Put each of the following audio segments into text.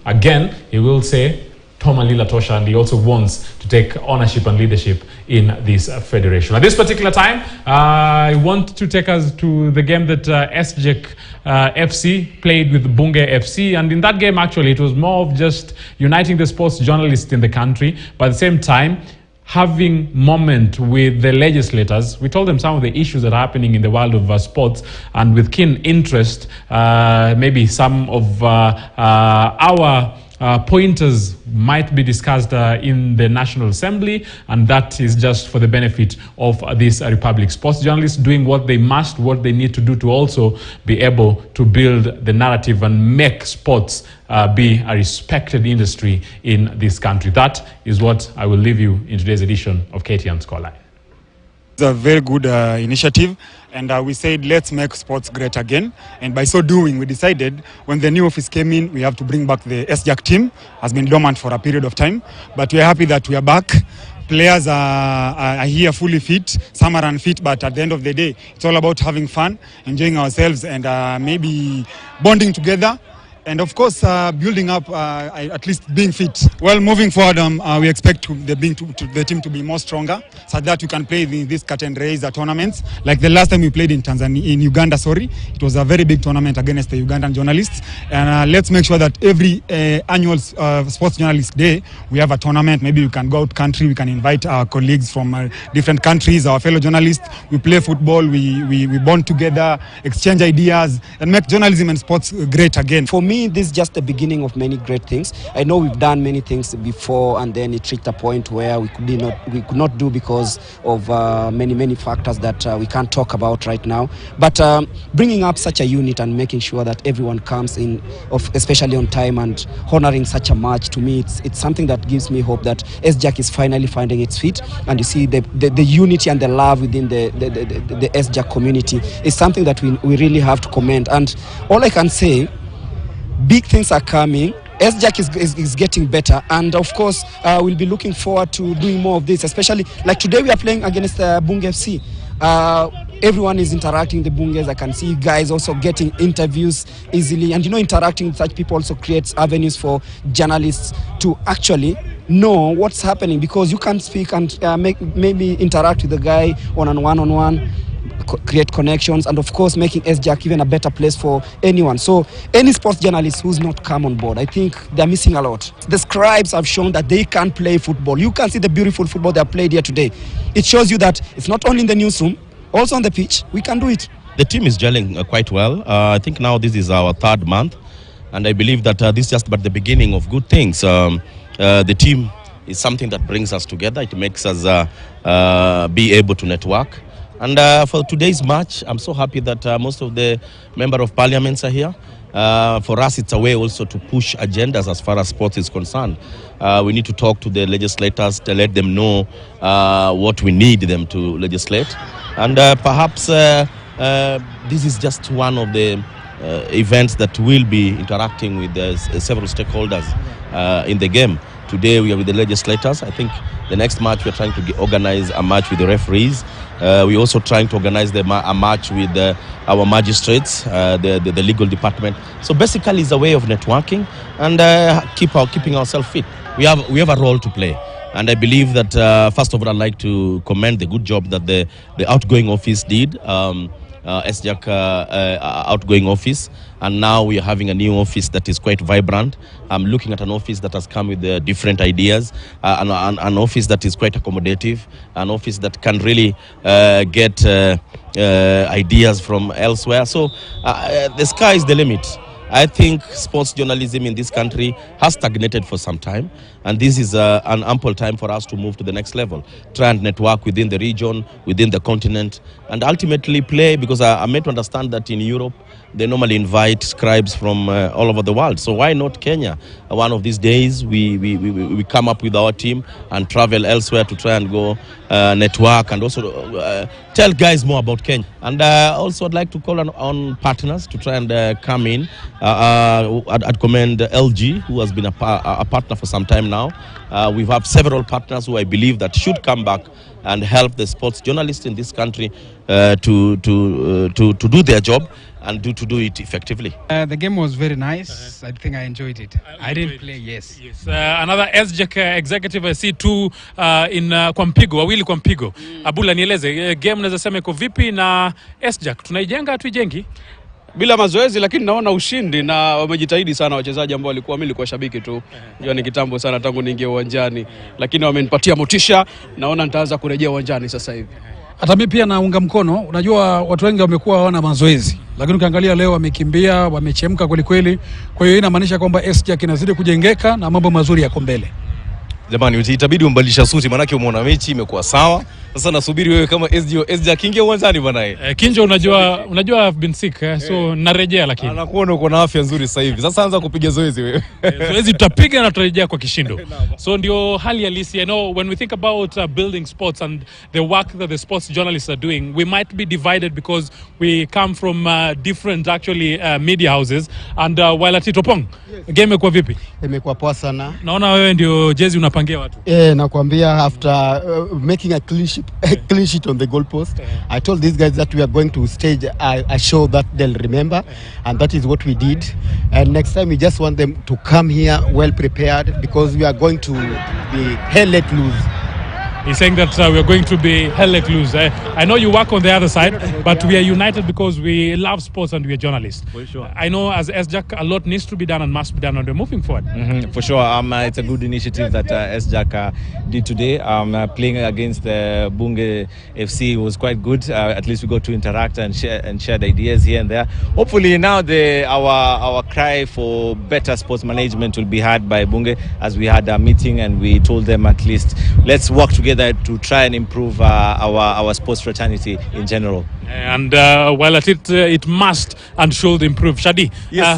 again, he will say Toma Lila Tosha, and he also wants to take ownership and leadership in this federation. At this particular time, I want to take us to the game that SJEC FC played with Bunge FC, and in that game actually it was more of just uniting the sports journalists in the country, but at the same time having moment with the legislators. We told them some of the issues that are happening in the world of sports, and with keen interest, maybe some of our pointers might be discussed in the National Assembly, and that is just for the benefit of this Republic. Sports journalists doing what they must, what they need to do to also be able to build the narrative and make sports be a respected industry in this country. That is what I will leave you in today's edition of KTN Scoreline. It's a very good initiative, and we said let's make sports great again, and by so doing we decided when the new office came in we have to bring back the SJEC team. Has been dormant for a period of time, but we are happy that we are back. Players are here fully fit, some are unfit, but at the end of the day it's all about having fun, enjoying ourselves, and maybe bonding together. And of course, building up, at least being fit. Well, moving forward, we expect the team to be more stronger, so that we can play these cut and raise tournaments. Like the last time we played in Uganda, it was a very big tournament against the Ugandan journalists. And let's make sure that every annual Sports Journalist Day, we have a tournament. Maybe we can go out country, we can invite our colleagues from different countries, our fellow journalists. We play football, we bond together, exchange ideas, and make journalism and sports great again. For me, this is just the beginning of many great things. I know we've done many things before, and then it reached a point where we could not do because of many factors that we can't talk about right now. But bringing up such a unit and making sure that everyone comes in, especially on time, and honoring such a match, to me it's something that gives me hope that SJEC is finally finding its feet. And you see the unity and the love within the SJEC community is something that we really have to commend. And all I can say, big things are coming. SJEC is getting better, and of course we'll be looking forward to doing more of this, especially like today we are playing against Bunge FC. Everyone is interacting, the Bunges. I can see guys also getting interviews easily, and interacting with such people also creates avenues for journalists to actually know what's happening, because you can speak and maybe interact with the guy one-on-one, create connections, and of course making SJEC even a better place for anyone. So any sports journalist who's not come on board, I think they're missing a lot. The scribes have shown that they can play football. You can see the beautiful football they have played here today. It shows you that it's not only in the newsroom, also on the pitch, we can do it. The team is gelling quite well. I think now this is our third month, and I believe that this is just but the beginning of good things. The team is something that brings us together. It makes us be able to network. And for today's match, I'm so happy that most of the Member of Parliaments are here. For us, it's a way also to push agendas as far as sports is concerned. We need to talk to the legislators to let them know what we need them to legislate. And perhaps this is just one of the events that will be interacting with several stakeholders in the game. Today we are with the legislators. I think the next match we are trying to organize a match with the referees. We're also trying to organize a match with our magistrates, the legal department. So basically it's a way of networking and keeping ourselves fit. We have a role to play. And I believe that first of all I'd like to commend the good job that the outgoing office did. SJEC outgoing office, and now we are having a new office that is quite vibrant. I'm looking at an office that has come with different ideas, an office that is quite accommodative, an office that can really get ideas from elsewhere. So the sky is the limit. I think sports journalism in this country has stagnated for some time, and this is an ample time for us to move to the next level, try and network within the region, within the continent, and ultimately play, because I'm made to understand that in Europe they normally invite scribes from all over the world. So why not Kenya? One of these days we come up with our team and travel elsewhere to try and go network and also tell guys more about Kenya. And also I'd like to call on partners to try and come in. I'd commend LG, who has been a partner for some time now. We have several partners who I believe that should come back and help the sports journalists in this country to do their job and to do it effectively. The game was very nice. I think I enjoyed it. I didn't play, yes. Another SJAK executive C2 in kwa mpigo, wawili kwa mpigo. Abula, nieleze game naweza sema iko vipi na SJAK tunaijenga tuijengi? Bila mazoezi, lakini naona ushindi na wamejitahidi sana wachezaji ambao walikuwa, mimi nilikuwa shabiki tu. Unajua ni kitambo sana tangu niingie uwanjani, lakini wamenipatia motisha. Naona nitaanza kurejea uwanjani sasa hivi. Hata mimi pia naunga mkono. Unajua watu wengi wamekuwa hawana mazoezi, lakini ukiangalia leo wamekimbia, wamechemka kweli kweli. Kwa hiyo inamaanisha kwamba SJAK inazidi kujengeka na mambo mazuri yako mbele. Jamani, itabidi umbadilisha suti maana yake umeona mechi imekuwa sawa. Sasa nasubiri wewe kama SJAK ingia uwanjani bwana. Kinjo, unajua I've been sick, so narejea lakini. Anakuona uko na afya nzuri sasa hivi. Sasa anza kupiga zoezi wewe. Zoezi tutapiga na tutarejea kwa kishindo. So ndio hali halisi. I know when we think about building sports and the work that the sports journalists are doing, we might be divided because we come from different actually media houses. And while at Itopong, game imekuwa vipi? Imekuwa poa sana. Naona wewe ndio jezi unapangia watu. Nakwambia after making a clean sheet on the goalpost, I told these guys that we are going to stage a show that they'll remember, and that is what we did. And next time we just want them to come here well prepared, because we are going to be hell let loose. He's saying that we are going to be hell let loose. I know you work on the other side, but we are united because we love sports and we are journalists. For sure. I know as SJAK a lot needs to be done and must be done, and we're moving forward. For sure. It's a good initiative that SJAK did today. Playing against Bunge FC was quite good. At least we got to interact and share the ideas here and there. Hopefully now our cry for better sports management will be heard by Bunge, as we had a meeting and we told them at least let's work together to try and improve our sports fraternity in general. And while at it must and should improve. Shadi,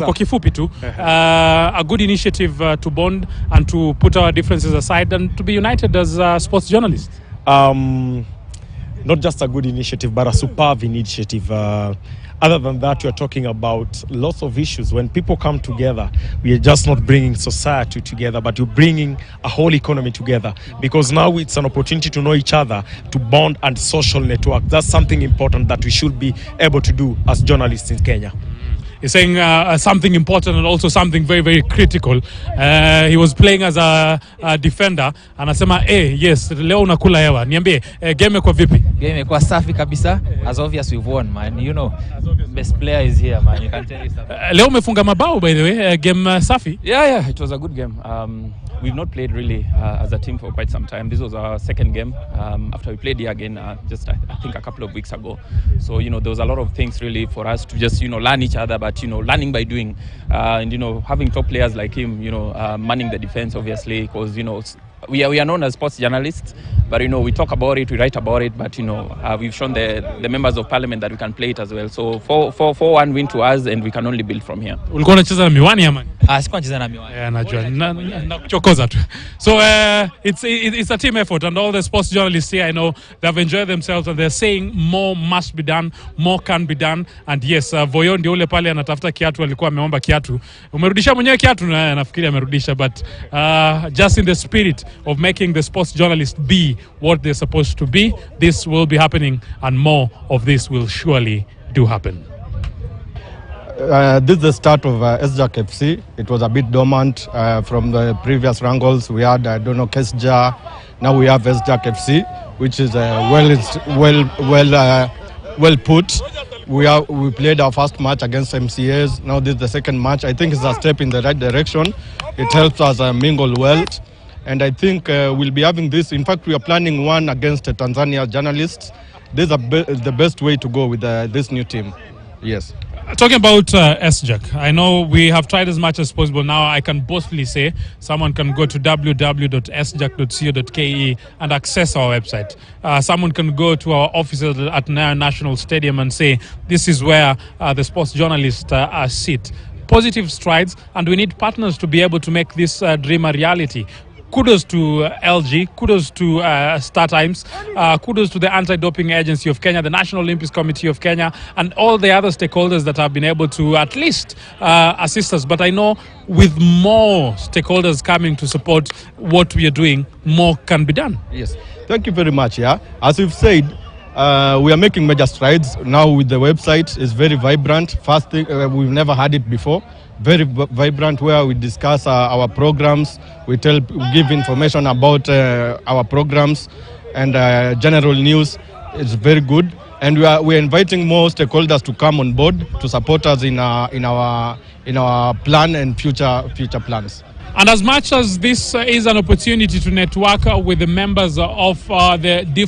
kwa kifupi tu, a good initiative to bond and to put our differences aside and to be united as sports journalists. Not just a good initiative, but a superb initiative. Other than that, we are talking about lots of issues. When people come together, we are just not bringing society together, but we're bringing a whole economy together. Because now it's an opportunity to know each other, to bond and social network. That's something important that we should be able to do as journalists in Kenya. He's saying something important and also something very, very critical. He was playing as a defender. Anasema, yes, leo unakula hewa. Niambie, game kwa vipi? Game kwa safi kabisa. As obvious we've won, man. You know, best player is here, man. You can tell you something. Leo umefunga mabao, by the way. Game safi? Yeah, it was a good game. We've not played really as a team for quite some time. This was our second game after we played here again just I think a couple of weeks ago. So, you know, there was a lot of things really for us to just, you know, learn each other, but, you know, learning by doing. And, you know, having top players like him, you know, manning the defense, obviously, because, you know, we are known as sports journalists, but, you know, we talk about it, we write about it, but, you know, we've shown the members of parliament that we can play it as well. So 4-1 win to us, and we can only build from here. Ulikuwa unacheza na miwani ama? Sikuwa nacheza na miwani. Najua. Nakuchokoza tu. So it's a team effort, and all the sports journalists here, I know they've enjoyed themselves and they're saying more must be done, more can be done. And yes, Voyo ndio ule pale anatafuta kiatu, alikuwa ameomba kiatu. Umerudisha mwenyewe kiatu? Na nafikiri amerudisha, but just in the spirit of making the sports journalists be what they're supposed to be, this will be happening, and more of this will surely do happen. This is the start of SJAK FC. It was a bit dormant from the previous wrangles. We had, KSJA. Now we have SJAK FC, which is well put. We played our first match against MCAs. Now this is the second match. I think it's a step in the right direction. It helps us mingle well. And I think we'll be having this. In fact, we are planning one against Tanzania journalists. This is the best way to go with this new team. Yes. Talking about SJAK, I know we have tried as much as possible. Now I can boastfully say someone can go to www.sjak.co.ke and access our website. Someone can go to our offices at National Stadium and say, this is where the sports journalists sit. Positive strides, and we need partners to be able to make this dream a reality. kudos to LG, kudos to Star Times, kudos to the Anti-Doping Agency of Kenya, the National Olympics Committee of Kenya, and all the other stakeholders that have been able to at least assist us. But I know with more stakeholders coming to support what we are doing, more can be done. Yes, thank you very much. Yeah, as we've said, we are making major strides now with the website. It's very vibrant. First thing, we've never had it before. Very vibrant, where we discuss our programs. We give information about our programs and general news. It's very good, and we're inviting more stakeholders to come on board to support us in our plan and future plans. And as much as this is an opportunity to network with the members of the different